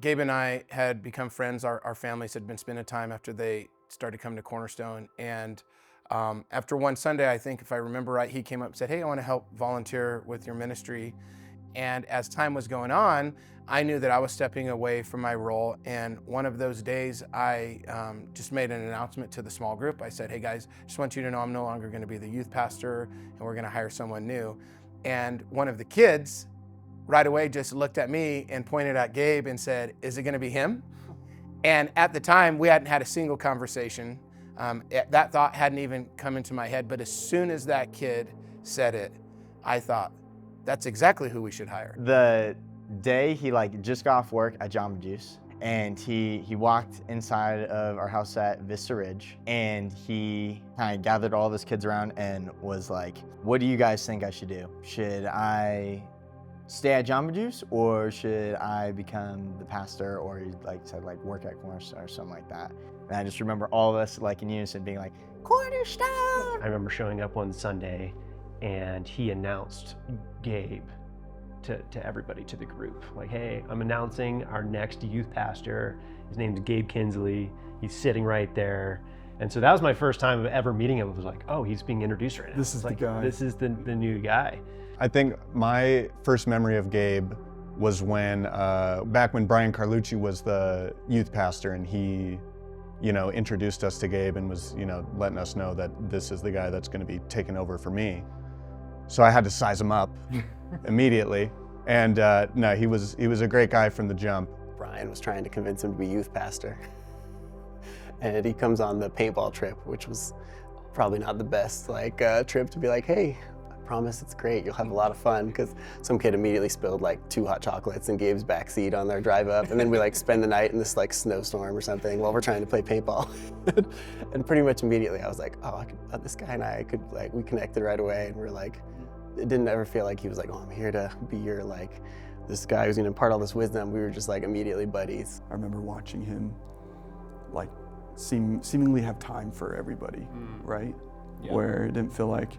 Gabe and I had become friends. Our families had been spending time after they started coming to Cornerstone. And after one Sunday, I think if I remember right, he came up and said, "Hey, I want to help volunteer with your ministry." And as time was going on, I knew that I was stepping away from my role. And one of those days, I just made an announcement to the small group. I said, "Hey guys, just want you to know I'm no longer going to be the youth pastor, and we're going to hire someone new." And one of the kids right away just looked at me and pointed at Gabe and said, "Is it going to be him?" And at the time, we hadn't had a single conversation. That thought hadn't even come into my head. But as soon as that kid said it, I thought, that's exactly who we should hire. The day he just got off work at Jamba Juice, and he walked inside of our house at Vista Ridge, and he kind of gathered all of his kids around and was like, "What do you guys think I should do? Should I stay at Jamba Juice, or should I become the pastor?" Or he said work at Cornerstone or something like that. And I just remember all of us in unison being like, "Cornerstone!" I remember showing up one Sunday and he announced Gabe to everybody, to the group. Like, "Hey, I'm announcing our next youth pastor. His name's Gabe Kinsley. He's sitting right there." And so that was my first time of ever meeting him. It was like, oh, he's being introduced right now. This is the guy. This is the new guy. I think my first memory of Gabe was when, back when Brian Carlucci was the youth pastor, and he, introduced us to Gabe and was, letting us know that this is the guy that's going to be taking over for me. So I had to size him up immediately. And no, he was a great guy from the jump. Brian was trying to convince him to be youth pastor. And he comes on the paintball trip, which was probably not the best trip to be like, "Hey, I promise it's great, you'll have a lot of fun," because some kid immediately spilled 2 hot chocolates in Gabe's backseat on their drive up, and then we spend the night in this snowstorm or something while we're trying to play paintball. And pretty much immediately I was like, oh, this guy and I could we connected right away, and we're it didn't ever feel like he was "Oh, I'm here to be your this guy who's gonna impart all this wisdom." We were just immediately buddies. I remember watching him seemingly have time for everybody, right? Yeah. Where it didn't feel like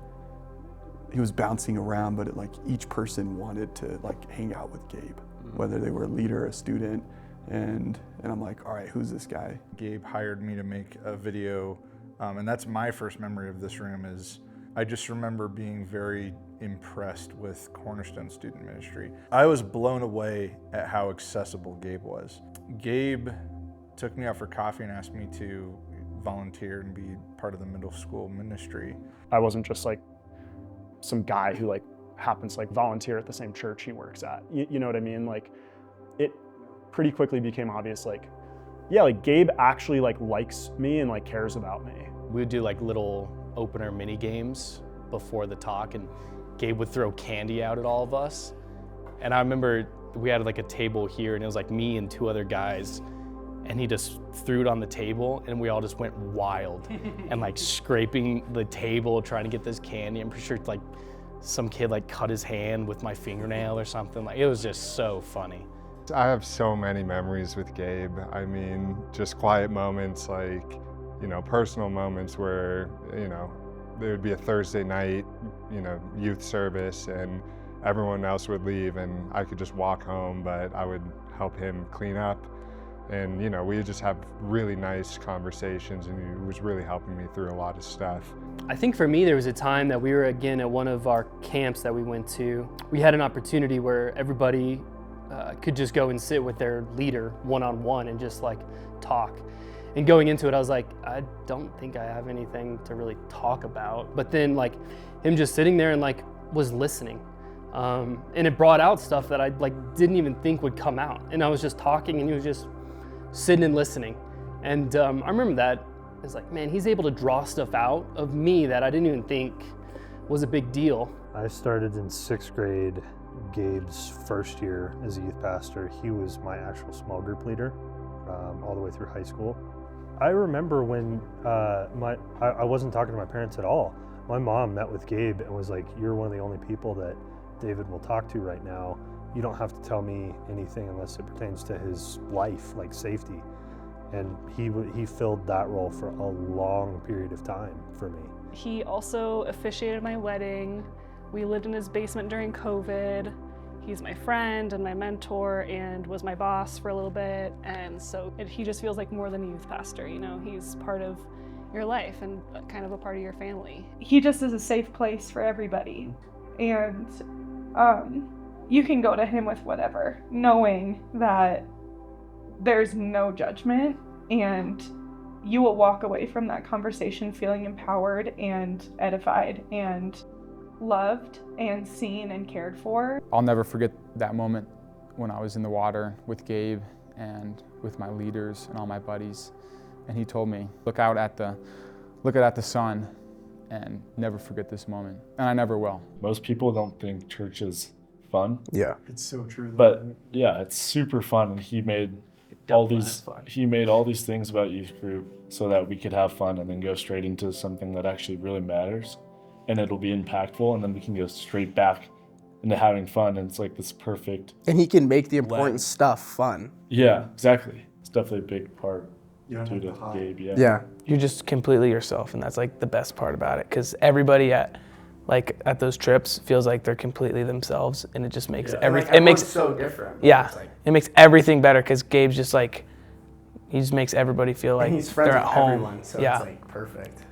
he was bouncing around, but each person wanted to hang out with Gabe, whether they were a leader, a student, and I'm like, all right, who's this guy? Gabe hired me to make a video, and that's my first memory of this room. Is I just remember being very impressed with Cornerstone Student Ministry. I was blown away at how accessible Gabe was. Gabe took me out for coffee and asked me to volunteer and be part of the middle school ministry. I wasn't just some guy who happens to volunteer at the same church he works at. You know what I mean? It pretty quickly became obvious Gabe actually likes me and cares about me. We would do little opener mini games before the talk, and Gabe would throw candy out at all of us. And I remember we had a table here, and it was me and 2 other guys, and he just threw it on the table, and we all just went wild and scraping the table trying to get this candy. I'm pretty sure some kid cut his hand with my fingernail or something. It was just so funny. I have so many memories with Gabe. I mean, just quiet moments, personal moments where, there would be a Thursday night, youth service, and everyone else would leave and I could just walk home, but I would help him clean up. And, we would just have really nice conversations, and he was really helping me through a lot of stuff. I think for me, there was a time that we were again at one of our camps that we went to. We had an opportunity where everybody could just go and sit with their leader one-on-one and just talk. And going into it, I was like, I don't think I have anything to really talk about. But then him just sitting there and was listening. And it brought out stuff that I didn't even think would come out. And I was just talking, and he was just sitting and listening. And I remember that. It's man, he's able to draw stuff out of me that I didn't even think was a big deal. I started in 6th grade, Gabe's first year as a youth pastor. He was my actual small group leader all the way through high school. I remember when I wasn't talking to my parents at all. My mom met with Gabe and was like, "You're one of the only people that David will talk to right now. You don't have to tell me anything unless it pertains to his life, safety." And he filled that role for a long period of time for me. He also officiated my wedding. We lived in his basement during COVID. he's my friend and my mentor and was my boss for a little bit. And so he just feels like more than a youth pastor, you know, he's part of your life and kind of a part of your family. He just is a safe place for everybody. And you can go to him with whatever, knowing that there's no judgment, and you will walk away from that conversation feeling empowered and edified and loved and seen and cared for. I'll never forget that moment when I was in the water with Gabe and with my leaders and all my buddies, and he told me, look out at the sun and never forget this moment, and I never will. Most people don't think church is fun. Yeah, it's so true. But yeah, it's super fun, and he made all these things about youth group so that we could have fun and then go straight into something that actually really matters, and it'll be impactful, and then we can go straight back into having fun, and it's like this perfect. And he can make the important stuff fun. Yeah, exactly. It's definitely a big part due to Gabe. Yeah. You're just completely yourself, and that's like the best part about it, because everybody at those trips feels like they're completely themselves, and it just makes everything. It makes so different. Yeah, it makes everything better because Gabe's just like, he just makes everybody feel like he's friends they're with at home. everyone, so yeah. it's like perfect.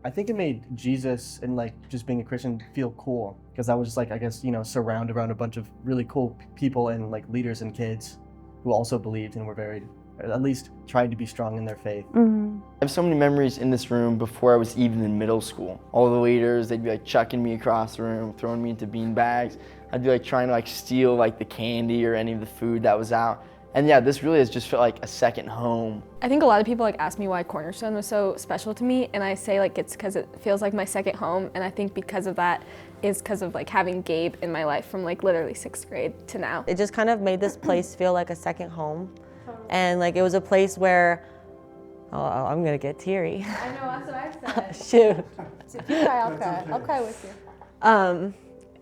I think it made Jesus and like just being a Christian feel cool, because I was just like, I guess, you know, surrounded around a bunch of really cool people and like leaders and kids who also believed and were very, at least tried to be strong in their faith. I have so many memories in this room before I was even in middle school. All the leaders, they'd be like chucking me across the room, throwing me into bean bags. I'd be like trying to like steal like the candy or any of the food that was out. And yeah, this really has just felt like a second home. I think a lot of people like ask me why Cornerstone was so special to me, and I say like it's because it feels like my second home, and I think because of that is because of like having Gabe in my life from like literally 6th grade to now. It just kind of made this place feel like a second home, and like it was a place where, oh, I'm gonna get teary. I know, that's what I said. Shoot. So if you cry, I'll cry with you.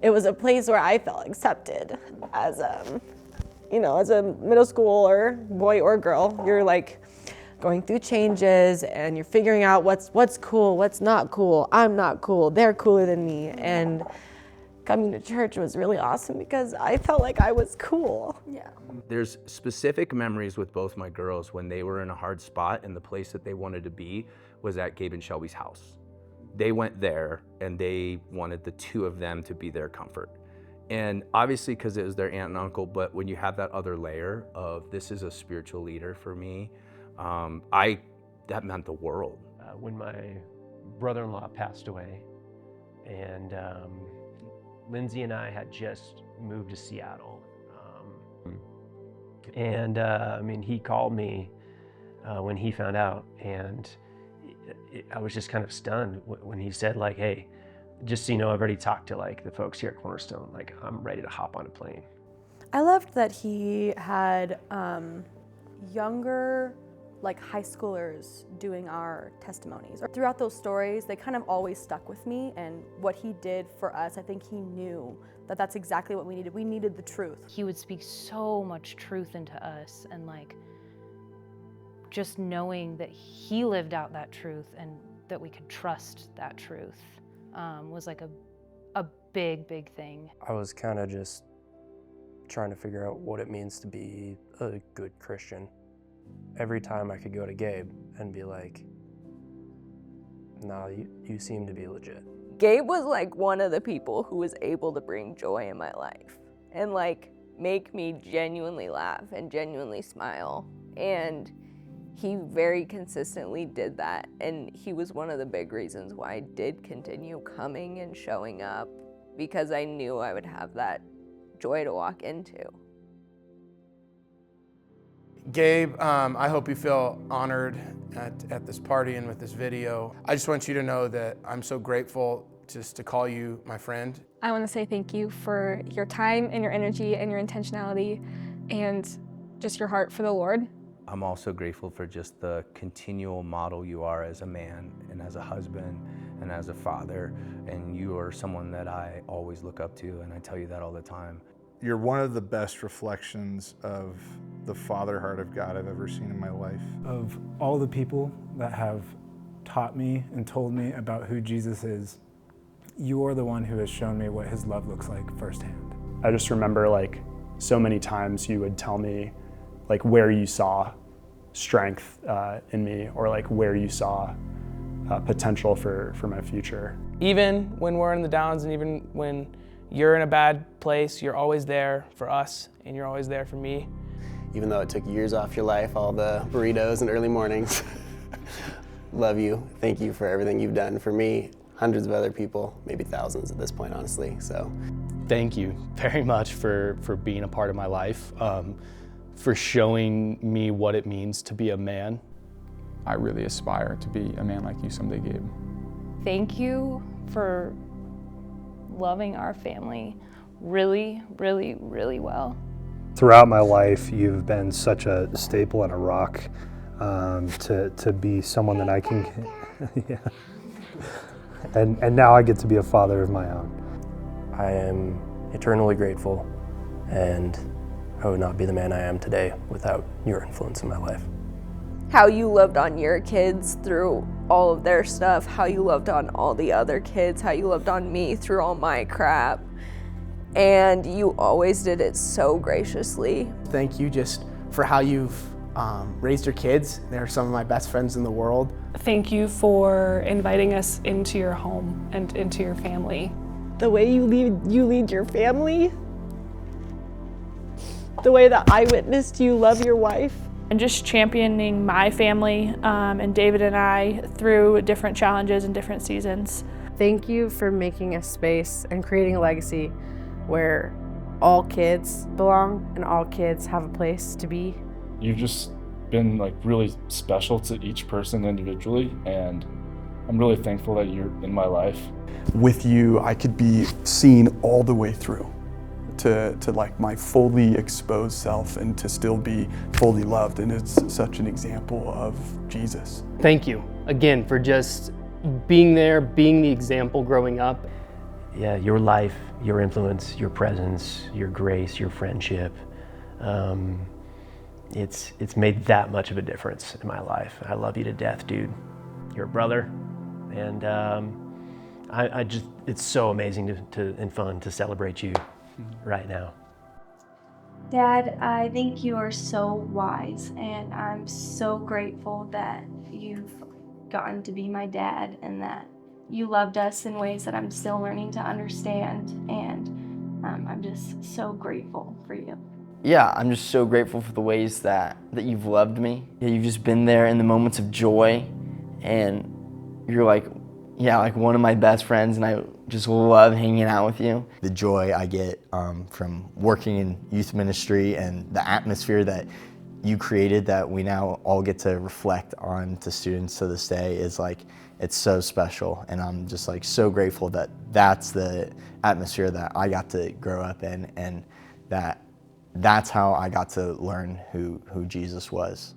It was a place where I felt accepted as you know, as a middle schooler, boy or girl. You're like going through changes and you're figuring out what's cool, what's not cool. I'm not cool, they're cooler than me. And coming to church was really awesome because I felt like I was cool. Yeah. There's specific memories with both my girls when they were in a hard spot, and the place that they wanted to be was at Gabe and Shelby's house. They went there and they wanted the two of them to be their comfort. And obviously because it was their aunt and uncle, but when you have that other layer of this is a spiritual leader for me, that meant the world. When my brother-in-law passed away, and Lindsay and I had just moved to Seattle, and I mean, he called me when he found out, and I was just kind of stunned when he said like, hey, just so you know, I've already talked to like the folks here at Cornerstone, like I'm ready to hop on a plane. I loved that he had younger, like high schoolers doing our testimonies. Throughout those stories, they kind of always stuck with me, and what he did for us, I think he knew that that's exactly what we needed. We needed the truth. He would speak so much truth into us, and like just knowing that he lived out that truth and that we could trust that truth was like a big thing. I was kind of just trying to figure out what it means to be a good Christian. Every time I could go to Gabe and be like, nah, you seem to be legit. Gabe was like one of the people who was able to bring joy in my life and like make me genuinely laugh and genuinely smile. And he very consistently did that, and he was one of the big reasons why I did continue coming and showing up, because I knew I would have that joy to walk into. Gabe, I hope you feel honored at this party and with this video. I just want you to know that I'm so grateful just to call you my friend. I want to say thank you for your time and your energy and your intentionality and just your heart for the Lord. I'm also grateful for just the continual model you are as a man and as a husband and as a father, and you are someone that I always look up to, and I tell you that all the time. You're one of the best reflections of the father heart of God I've ever seen in my life. Of all the people that have taught me and told me about who Jesus is, you're the one who has shown me what his love looks like firsthand. I just remember like so many times you would tell me like where you saw strength in me, or like where you saw potential for my future. Even when we're in the downs and even when you're in a bad place, you're always there for us and you're always there for me. Even though it took years off your life, all the burritos and early mornings. Love you. Thank you for everything you've done for me, hundreds of other people, maybe thousands at this point, honestly. So, thank you very much for being a part of my life, for showing me what it means to be a man. I really aspire to be a man like you someday, Gabe. Thank you for loving our family really, really, really well. Throughout my life, you've been such a staple and a rock to be someone that I can, yeah. And now I get to be a father of my own. I am eternally grateful, and I would not be the man I am today without your influence in my life. How you loved on your kids through all of their stuff, how you loved on all the other kids, how you loved on me through all my crap. And you always did it so graciously. Thank you just for how you've raised your kids. They're some of my best friends in the world. Thank you for inviting us into your home and into your family. The way you lead your family, the way that I witnessed you love your wife. And just championing my family and David and I through different challenges and different seasons. Thank you for making a space and creating a legacy where all kids belong and all kids have a place to be. You've just been like really special to each person individually, and I'm really thankful that you're in my life. With you, I could be seen all the way through to like my fully exposed self and to still be fully loved, and it's such an example of Jesus. Thank you again for just being there, being the example growing up. Yeah, your life, your influence, your presence, your grace, your friendship, it's made that much of a difference in my life. I love you to death, dude. You're a brother, and I just, it's so amazing and fun to celebrate you right now. Dad, I think you are so wise, and I'm so grateful that you've gotten to be my dad and that you loved us in ways that I'm still learning to understand, and I'm just so grateful for you. Yeah, I'm just so grateful for the ways that you've loved me. Yeah, you've just been there in the moments of joy, and you're like, yeah, like one of my best friends, and I just love hanging out with you. The joy I get from working in youth ministry and the atmosphere that you created that we now all get to reflect on to students to this day is like, it's so special, and I'm just like so grateful that that's the atmosphere that I got to grow up in, and that's how I got to learn who Jesus was.